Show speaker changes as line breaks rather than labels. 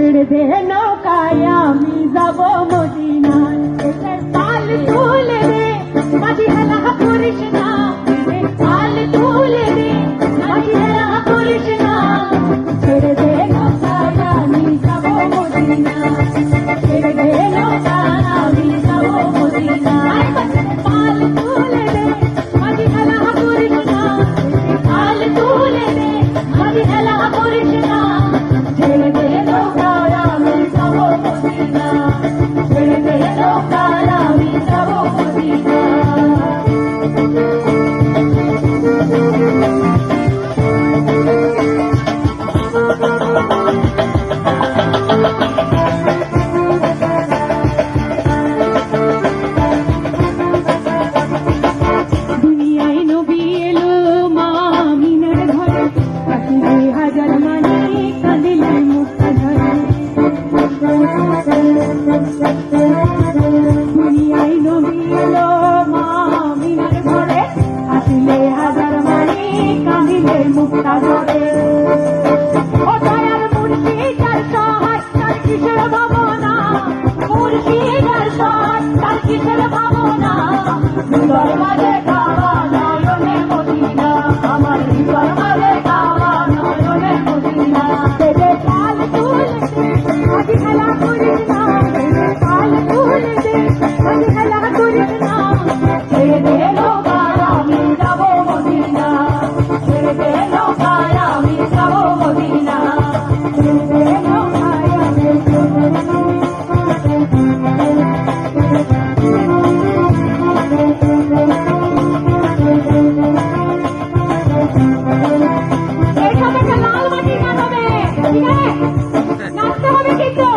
ছেড়ে দে নৌকায় আমি যাব মদিনায় পাল তুলে দে মাঝি হেলা করিস না পাল তুলে দে মাঝি হেলা করিস না ছেড়ে দে নৌকায় আমি যাব মদিনায় ছেড়ে দে নৌকায় আমি যাব মদিনায় পাল তুলে দে মাঝি হেলা করিস না পাল তুলে দে মাঝি হেলা করিস না ছেড়ে দে নৌকায় আমি যাব মদিনায় ছেড়ে দে নৌকায় আমি যাব দুনিয়ায় নবী এলো মা আমিনার ঘরে কাশিরে হাজার মানি কাঁদিলে মুক্তা ধরে দুনিয়ায় নবী এলো মা আমিনার ঘরে কাশিলে হাজার মানি কাঁদিলে মুক্তা ধরে ও দয়ার মুর্শিদ আর সহায় তার কিসের ভাবনা মুর্শিদ আর সহায় তার কিসের ভাবনা হৃদয় মাঝে কাবা নয়নে মদিনা আমার হৃদয় মাঝে কাবা নয়নে মদিনা তেরে পাল তুলে দে মাঝি হেলা করিস না তেরে পাল তুলে দে মাঝি হেলা করিস না ছেড়ে দে নৌকায় আমি যাব মদিনা ছেড়ে দে নৌকায় আমি যাব মদিনা ছেড়ে দে নৌকায় আমি যাব এইসব একটা লাল মাটির গান হবে ঠিক আছে নাচতে হবে কিন্তু